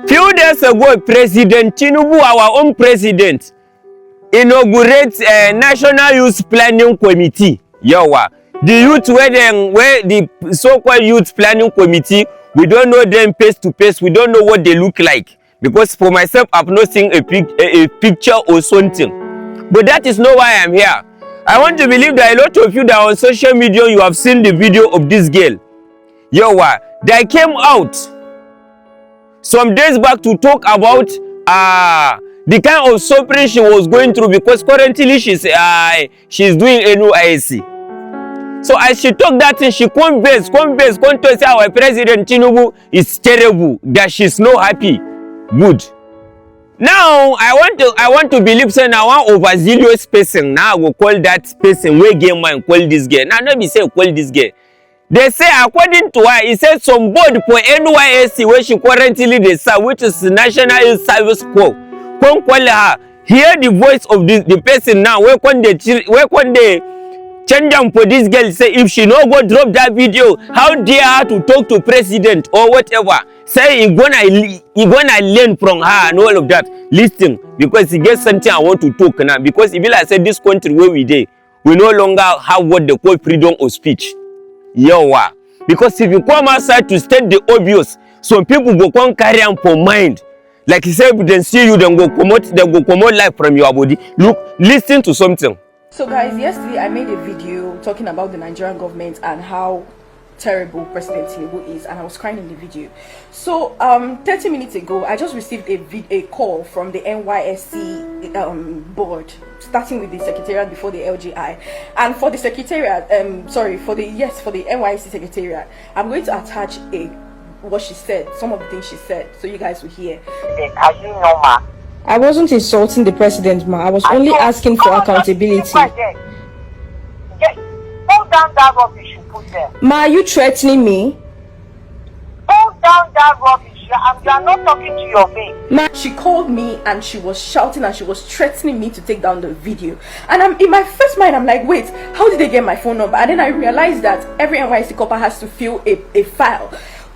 Few days ago, President Tinubu, our own president, inaugurates a National Youth Planning Committee. Yawa. The youth where the so-called youth planning committee, we don't know them face to face. We don't know what they look like. Because for myself, I've not seen a picture or something. But that is not why I'm here. I want to believe that a lot of you that are on social media, you have seen the video of this girl. Yawa. They came out some days back to talk about the kind of suffering she was going through, because currently she's doing NYSC. So as she talked that thing, she come to say our President Tinubu is terrible, that she's not happy. Good. Now I want to believe say now one overzealous person now will call that person we game man call this girl. Now not be say call this girl. They say according to her, he said some board for NYSC where she currently they serve, which is National Youth Service Corps. Come call her. Hear the voice of the person now. Where can they change them for this girl? Say if she no go drop that video, how dare her to talk to president or whatever? Say he gonna learn from her and all of that. Listen, because he gets something I want to talk now. Because if I said this country where we dey, we no longer have what they call freedom of speech. Yawa. Because if you come outside to state the obvious, some people go come carry them for mind. Like he said, then see you, then go promote life from your body. Look, listen to something. So guys, yesterday I made a video talking about the Nigerian government and how terrible President Tinubu is, and I was crying in the video. So 30 minutes ago I just received a call from the NYSC board, starting with the secretariat before the LGI. And for the secretariat, for the NYSC secretariat, I'm going to attach what she said, some of the things she said, so you guys will hear. As you know, ma, I wasn't insulting the president, ma. I was only asking for accountability. Hold down that rubbish you put there. Ma, are you threatening me? Hold down that rubbish. You are not talking to your mate. Ma, she called me and she was shouting and she was threatening me to take down the video. And I'm in my first mind, I'm like, wait, how did they get my phone number? And then I realized that every NYSC copper has to fill a file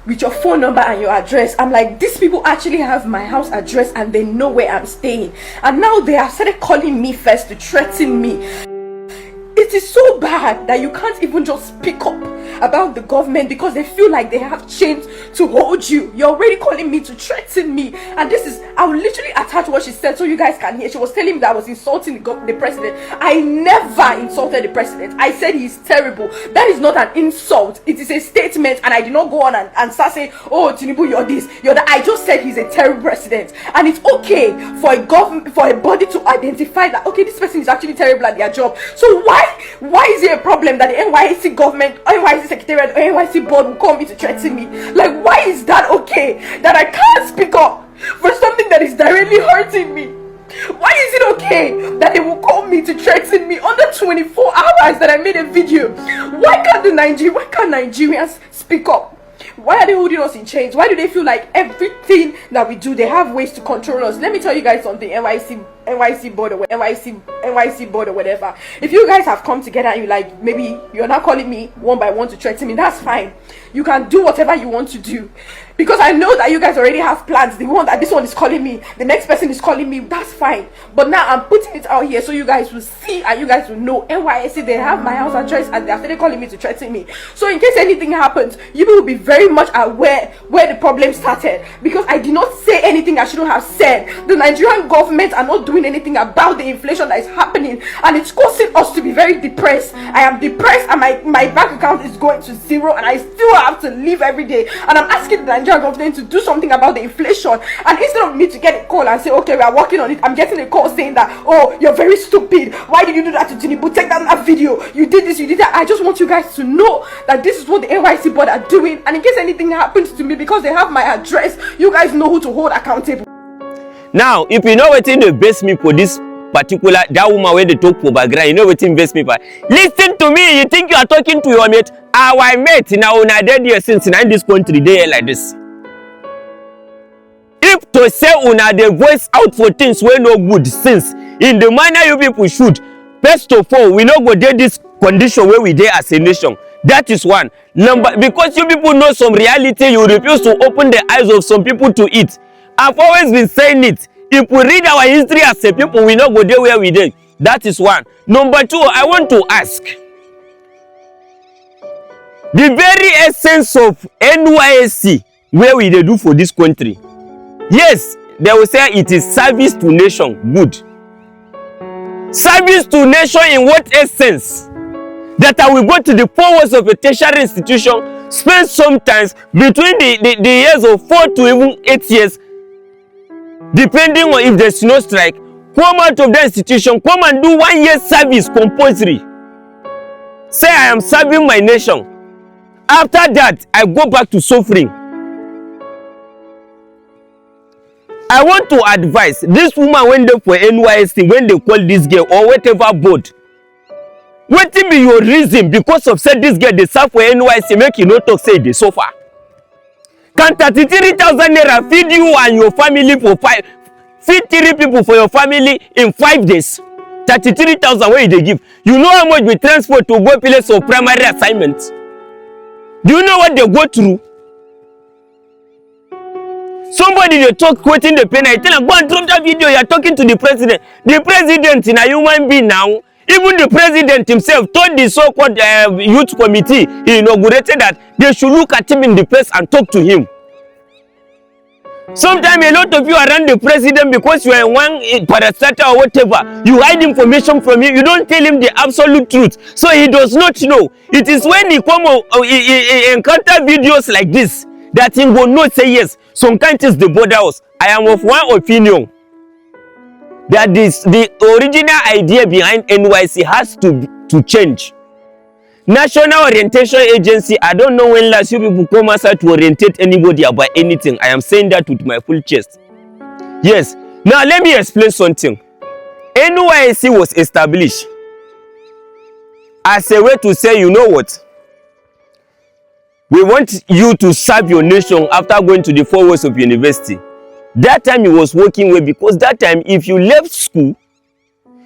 with your phone number and your address. I'm like, these people actually have my house address and they know where I'm staying. And now they have started calling me first to threaten me. It is so bad that you can't even just speak up about the government because they feel like they have chains to hold you. You're already calling me to threaten me. And this is, I will literally attach what she said so you guys can hear. She was telling me that I was insulting the president. I never insulted the president. I said he's terrible. That is not an insult. It is a statement, and I did not go on and start saying, oh, Tinubu, you're this, you're that. I just said he's a terrible president. And it's okay for a government, for a body to identify that, okay, this person is actually terrible at their job. So why is it a problem that the NYSC government, NYSC secretariat, or NYSC board will call me to threaten me? Like, why is that okay? That I can't speak up for something that is directly hurting me? Why is it okay that they will call me to threaten me under 24 hours that I made a video? Why can't Nigerians speak up? Why are they holding us in chains? Why do they feel like everything that we do, they have ways to control us? Let me tell you guys something, NYSC board or NYSC board or whatever. If you guys have come together and you like, maybe you're not calling me one by one to threaten me, that's fine. You can do whatever you want to do. Because I know that you guys already have plans. The one that this one is calling me, the next person is calling me, that's fine. But now I'm putting it out here so you guys will see and you guys will know. NYSC, they have my house address and they're started calling me to threaten me. So in case anything happens, you will be very much aware where the problem started. Because I did not say anything I shouldn't have said. The Nigerian government are not doing anything about the inflation that is happening, and it's causing us to be very depressed. I am depressed and my bank account is going to zero and I still have to live every day. And I'm asking the Nigerian government to do something about the inflation. And instead of me to get a call and say, okay, we are working on it, I'm getting a call saying that, oh, you're very stupid. Why did you do that to Tinubu? Take down that video. You did this, you did that. I just want you guys to know that this is what the NYSC board are doing. And in case anything happens to me, because they have my address, you guys know who to hold accountable. Now, if you know what in the best me for this particular, that woman where they talk for background, you know what in best me for. Listen to me, you think you are talking to your mate. Our mate now on a dead year since in this country, they like this. If to say una the voice out for things where no good since, in the manner you people should, first of all, we not go there this condition where we there as a nation. That is one. Number, because you people know some reality, you refuse to open the eyes of some people to it. I've always been saying it. If we read our history as a people, we not go there where we did. That is one. Number two, I want to ask. The very essence of NYSC, where we they do for this country. Yes, they will say it is service to nation. Good. Service to nation in what essence? That I will go to the 4 walls of a tertiary institution, spend sometimes between the years of 4 to even 8 years, depending on if there's no strike, come out of the institution, come and do 1 year service compulsory. Say I am serving my nation. After that, I go back to suffering. I want to advise this woman when they for NYSC, when they call this girl or whatever board, what be your reason because of say this girl they serve for NYSC make you not talk say they suffer? Can 33,000 naira feed you and your family for feed 3 people for your family in 5 days? 33,000 where they give. You know how much we transport to go place of primary assignments? Do you know what they go through? Somebody they talk quoting the pen. I tell them, go and drop that video. You are talking to the president. The president is a human being now. Even the president himself told the so-called youth committee he inaugurated that they should look at him in the face and talk to him. Sometimes a lot of you around the president because you are one parastatal or whatever, you hide information from him. You don't tell him the absolute truth, so he does not know. It is when he come he encounter videos like this that he will not say yes. Some countries they bother us. I am of one opinion that the original idea behind NYSC has to change. National Orientation Agency, I don't know when last you people come outside to orientate anybody about anything. I am saying that with my full chest. Yes. Now let me explain something. NYSC was established as a way to say, you know what? We want you to serve your nation after going to the 4 walls of university. That time he was working well because that time if you left school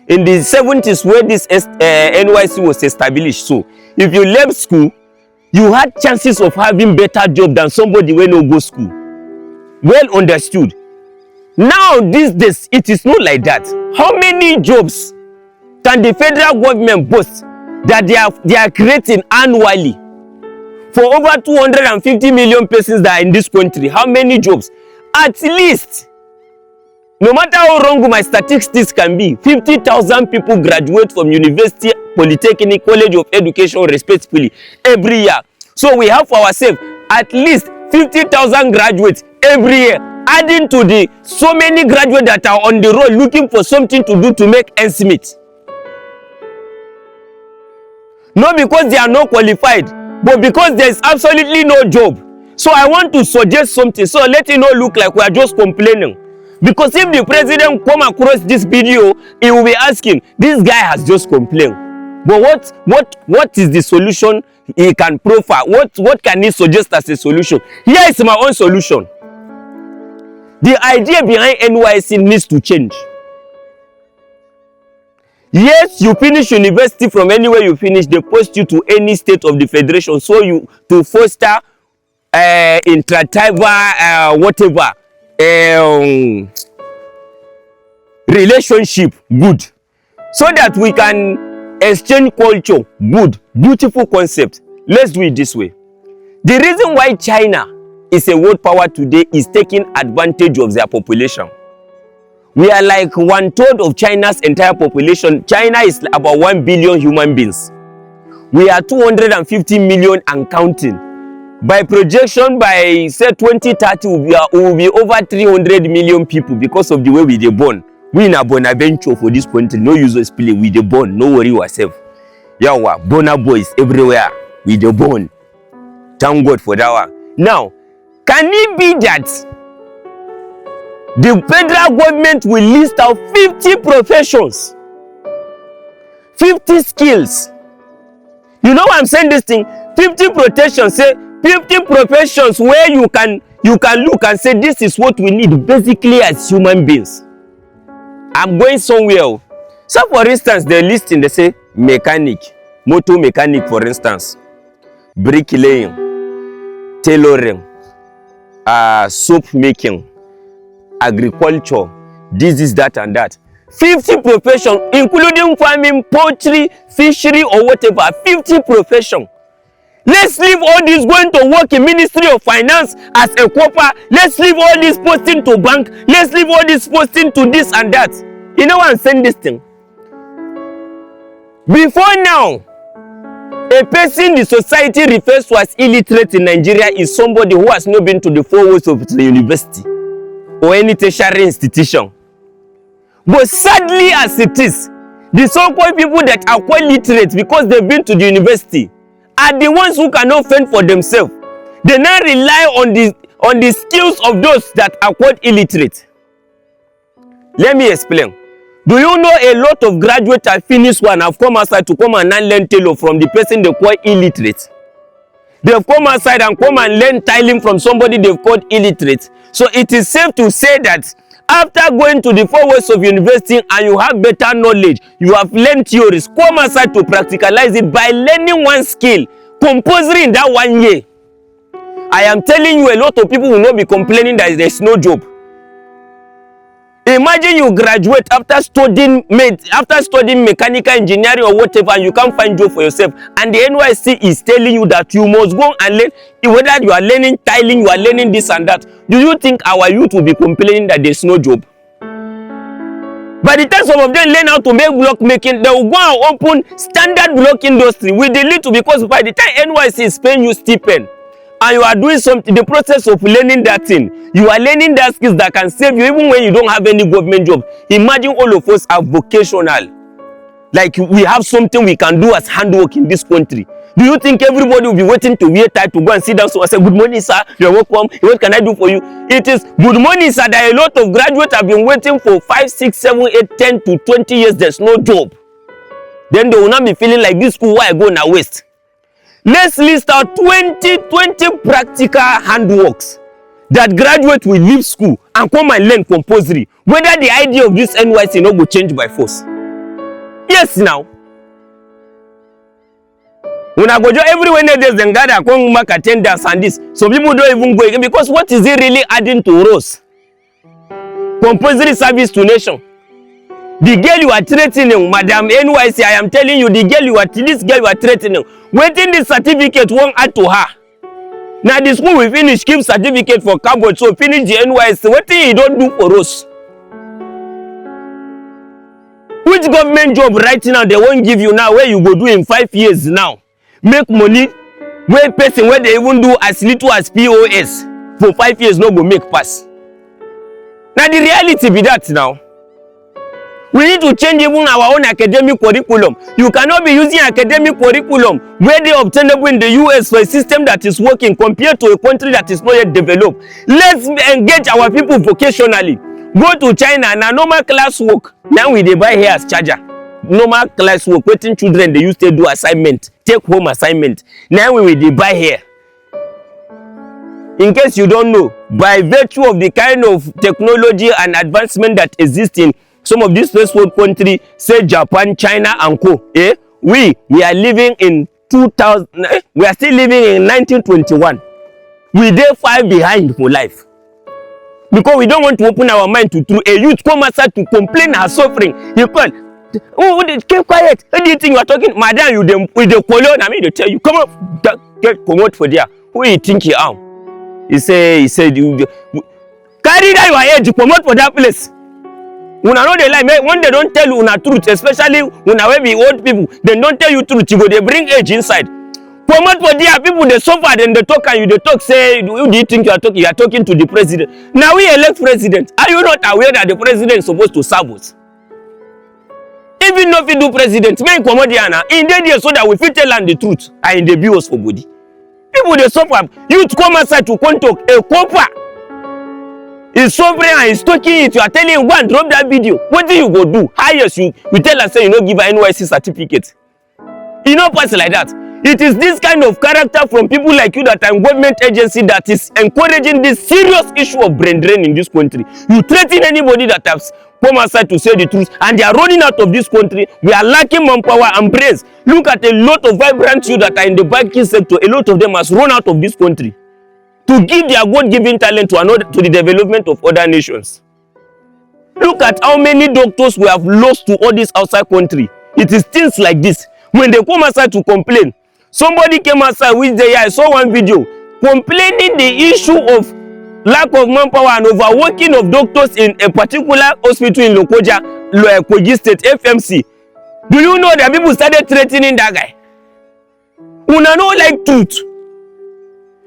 in the 70s where this NYSC was established, so if you left school, you had chances of having better job than somebody when no go school. Well understood. Now these days it is not like that. How many jobs can the federal government boast that they are creating annually? For over 250 million persons that are in this country, how many jobs? At least, no matter how wrong my statistics can be, 50,000 people graduate from university, polytechnic, college of education respectively every year. So we have for ourselves at least 50,000 graduates every year, adding to the so many graduates that are on the road looking for something to do to make ends meet. Not because they are not qualified, but because there is absolutely no job. So I want to suggest something, so let it not look like we are just complaining. Because if the president come across this video, he will be asking, this guy has just complained. But what is the solution he can proffer? What can he suggest as a solution? Here is my own solution. The idea behind NYSC needs to change. Yes, you finish university from anywhere you finish, they post you to any state of the federation, so you to foster intra-tribal whatever relationship, good, so that we can exchange culture, good, beautiful concept. Let's do it this way. The reason why China is a world power today is taking advantage of their population. We are like 1/3 of China's entire population. China is about 1 billion human beings. We are 250 million and counting. By projection, by say 2030, we will be over 300 million people because of the way we were born. We in a Bonaventure for this country. No users play. We were born. No worry yourself. Yawa, Bona boys everywhere. We were born. Thank God for that one. Now, can it be that the federal government will list out 50 professions, 50 skills? You know why I'm saying this thing? 50 professions, say 50 professions where you can look and say this is what we need basically as human beings. I'm going somewhere. So for instance, they're listing, they say mechanic, motor mechanic for instance, bricklaying, tailoring, soap making, agriculture, this is that and that. 50 profession, including farming, poultry, fishery, or whatever. 50 profession. Let's leave all this going to work in Ministry of Finance as a corper. Let's leave all this posting to bank. Let's leave all this posting to this and that. You know why I'm saying this thing? Before now, a person the society refers to as illiterate in Nigeria is somebody who has not been to the four walls of the university or any tertiary institution. But sadly as it is, the so-called people that are quite literate because they've been to the university are the ones who cannot fend for themselves. They now rely on the skills of those that are quite illiterate. Let me explain. Do you know a lot of graduates have finished one have come outside to come and learn tailor from the person they call illiterate? They've come outside and come and learn tiling from somebody they've called illiterate. So it is safe to say that after going to the four walls of university and you have better knowledge, you have learned theories, come outside to practicalize it by learning one skill, compulsory in that 1 year. I am telling you, a lot of people will not be complaining that there's no job. Imagine you graduate after studying mechanical engineering or whatever, and you can't find job for yourself, and the NYSC is telling you that you must go and learn, whether you are learning tiling, you are learning this and that. Do you think our youth will be complaining that there's no job? By the time some of them learn how to make block making, they will go and open standard block industry with the little, because by the time NYSC is paying you stipend, and you are doing something, the process of learning that thing, you are learning that skills that can save you even when you don't have any government job. Imagine all of us are vocational. Like we have something we can do as handwork in this country. Do you think everybody will be waiting to wear tie to go and sit down so I say, good morning sir, you're welcome, what can I do for you? It is good morning sir that a lot of graduates have been waiting for 5, 6, 7, 8, 10 to 20 years, there's no job. Then they will not be feeling like this school, why I go now waste. Let's list out 20 practical handworks that graduates will leave school and come and learn compulsory. Whether the idea of this NYSC not go change by force. Yes, now. When I go to every Wednesday, then gather, come mark attendance and this. Some people don't even go again because what is it really adding to us? Compulsory service to nation. The girl you are threatening, Madam NYSC, I am telling you, this girl you are threatening, waiting the certificate won't add to her. Now the school will finish, keep certificate for carbon, so finish the NYSC. What thing you don't do for us? Which government job right now they won't give you now where you go do in 5 years now? Make money, where person where they even do as little as POS for 5 years no go make pass. Now the reality be that now. We need to change even our own academic curriculum. You cannot be using academic curriculum where they obtainable in the US for a system that is working compared to a country that is not yet developed. Let's engage our people vocationally. Go to China and normal class work. Now we they buy here as charger. Normal class work, waiting children they used to do assignment, take home assignment. Now we they buy here. In case you don't know, by virtue of the kind of technology and advancement that exists in some of these first world countries, say Japan, China, and co. We are living in 2000. We are still living in 1921. We are far behind for life because we don't want to open our mind to truth. A youth come outside to complain her suffering. You call, oh, keep quiet. What do you think you are talking, madam? You them with the color. I mean, they tell you, come up, come out for there. Who you think you are? He said, you carry that your age, come out for that place. Una know they lie. When they don't tell you una truth, especially when we be old people, they don't tell you truth. You go, they bring age inside. Come out for there, people they suffer, then they talk and you they talk. Say, who do you think you are talking? You are talking to the president. Now we elect president. Are you not aware that the president is supposed to serve us? Even if you do president, men come out there now in the day so that we fit tell them the truth and in the bills for body. People they suffer. Youth come outside to contact a copper. He's suffering and he's talking it. You are telling him, go and drop that video. What do you go do? Highest you tell us say you don't give an NYSC certificate. You know pass like that. It is this kind of character from people like you that are in government agency that is encouraging this serious issue of brain drain in this country. You threaten anybody that has come outside to say the truth and they are running out of this country. We are lacking manpower and brains. Look at a lot of vibrant youth that are in the banking sector. A lot of them has run out of this country to give their God-given talent to the development of other nations. Look at how many doctors we have lost to all this outside country. It is things like this. When they come outside to complain, somebody came outside which day I saw one video complaining the issue of lack of manpower and overworking of doctors in a particular hospital in Lokoja, Kogi State, FMC. Do you know that people started threatening that guy? Una no like truth.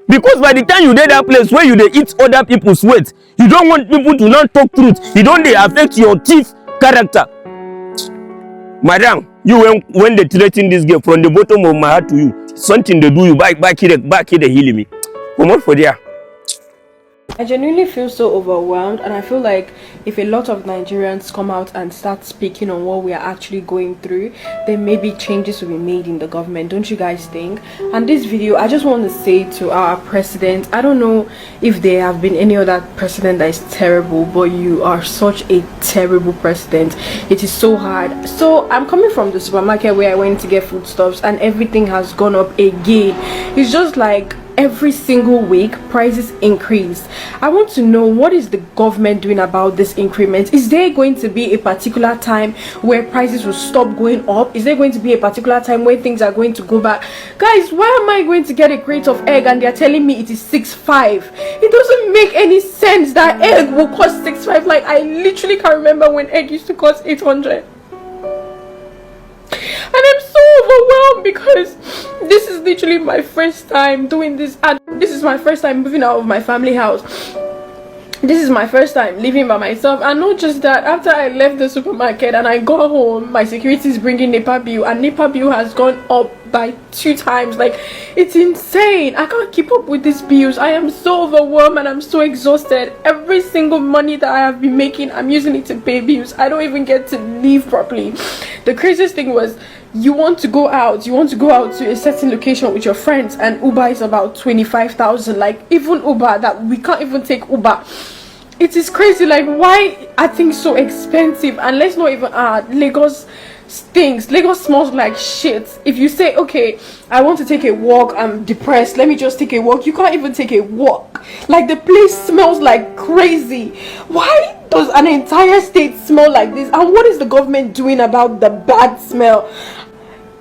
Because by the time you dey that place where you dey eat other people's weight, you don't want people to not talk truth. You don't dey affect your chief character. Madam, you when they threaten this girl from the bottom of my heart to you, something they do you back here they heal me. Come on for there. I genuinely feel so overwhelmed, and I feel like if a lot of Nigerians come out and start speaking on what we are actually going through, then maybe changes will be made in the government. Don't you guys think? And this video, I just want to say to our president, I don't know if there have been any other president that is terrible, but you are such a terrible president. It is so hard. So I'm coming from the supermarket where I went to get foodstuffs, and everything has gone up again. It's just like every single week prices increase. I want to know, what is the government doing about this increment? Is there going to be a particular time where prices will stop going up? Is there going to be a particular time where things are going to go back? Guys, why am I going to get a crate of egg and they're telling me it is 6.5? It doesn't make any sense that egg will cost 6.5. Like, I literally can't remember when egg used to cost 800. And I'm so overwhelmed because this is literally my first time doing this, and this is my first time moving out of my family house. This is my first time living by myself. And not just that, after I left the supermarket and I got home, my security is bringing NEPA bill, and NEPA bill has gone up by 2 times. Like, it's insane. I can't keep up with these bills. I am so overwhelmed and I'm so exhausted. Every single money that I have been making, I'm using it to pay bills. I don't even get to live properly. The craziest thing was, you want to go out to a certain location with your friends, and Uber is about 25,000. Like, even Uber, that we can't even take Uber. It is crazy. Like, why are things so expensive? And let's not even Lagos stinks. Lagos smells like shit. If you say, okay, I want to take a walk, I'm depressed, let me just take a walk, you can't even take a walk. Like, the place smells like crazy. Why does an entire state smell like this? And what is the government doing about the bad smell?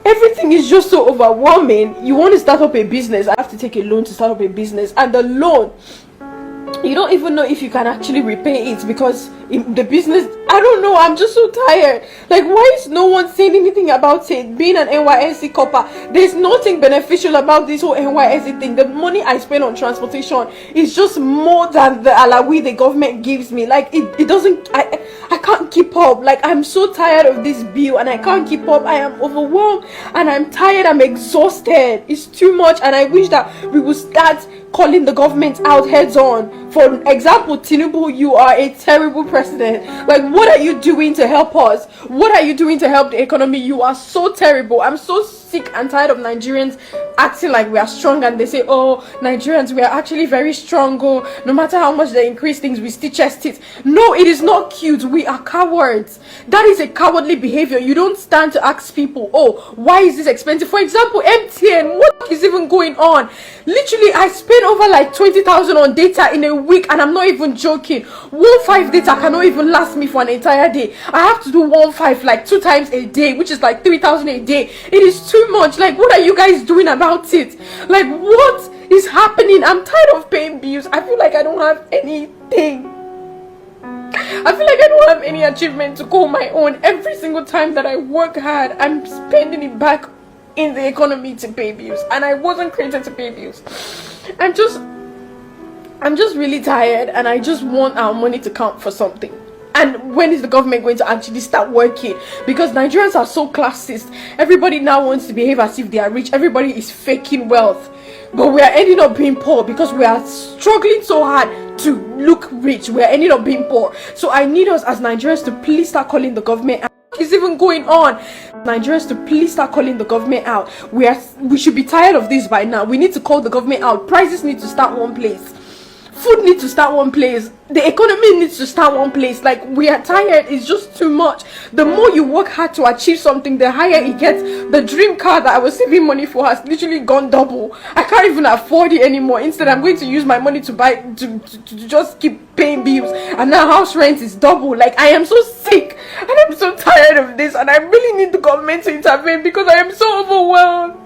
Everything is just so overwhelming. You want to start up a business, I have to take a loan to start up a business, and the loan, you don't even know if you can actually repay it, because in the business, I don't know, I'm just so tired. Like, why is no one saying anything about it? Being an NYSC copper, there's nothing beneficial about this whole NYSC thing. The money I spend on transportation is just more than the alawi the government gives me. Like, it doesn't, I can't keep up. Like, I'm so tired of this bill and I can't keep up. I am overwhelmed and I'm tired, I'm exhausted. It's too much, and I wish that we would start calling the government out heads on. For example, Tinubu, you are a terrible president. Like, what are you doing to help us? What are you doing to help the economy? You are so terrible. I'm so sick and tired of Nigerians acting like we are strong, and they say, oh, Nigerians, we are actually very strong. Oh, no matter how much they increase things, we still chest it. No, it is not cute. We are cowards. That is a cowardly behavior. You don't stand to ask people, oh, why is this expensive? For example, MTN, what is even going on? Literally, I spent over like 20,000 on data in a week, and I'm not even joking. 1.5 data cannot even last me for an entire day. I have to do 1.5 like 2 times a day, which is like 3,000 a day. It is too much. Like, what are you guys doing about it? Like, what is happening? I'm tired of paying bills. I feel like I don't have anything. I feel like I don't have any achievement to call my own. Every single time that I work hard, I'm spending it back in the economy to pay bills, and I wasn't created to pay bills. I'm just really tired, and I just want our money to count for something. And when is the government going to actually start working? Because Nigerians are so classist. Everybody now wants to behave as if they are rich. Everybody is faking wealth, but we are ending up being poor because we are struggling so hard to look rich. We are ending up being poor. So I need us as Nigerians to please start calling the government out. What is even going on? Nigerians to please start calling the government out. We should be tired of this by now. We need to call the government out. Prices need to start one place. Food needs to start one place. The economy needs to start one place. Like, we are tired. It's just too much. The more you work hard to achieve something, the higher it gets. The dream car that I was saving money for has literally gone double. I can't even afford it anymore. Instead, I'm going to use my money to buy to just keep paying bills. And now house rent is double. Like, I am so sick and I'm so tired of this, and I really need the government to intervene because I am so overwhelmed.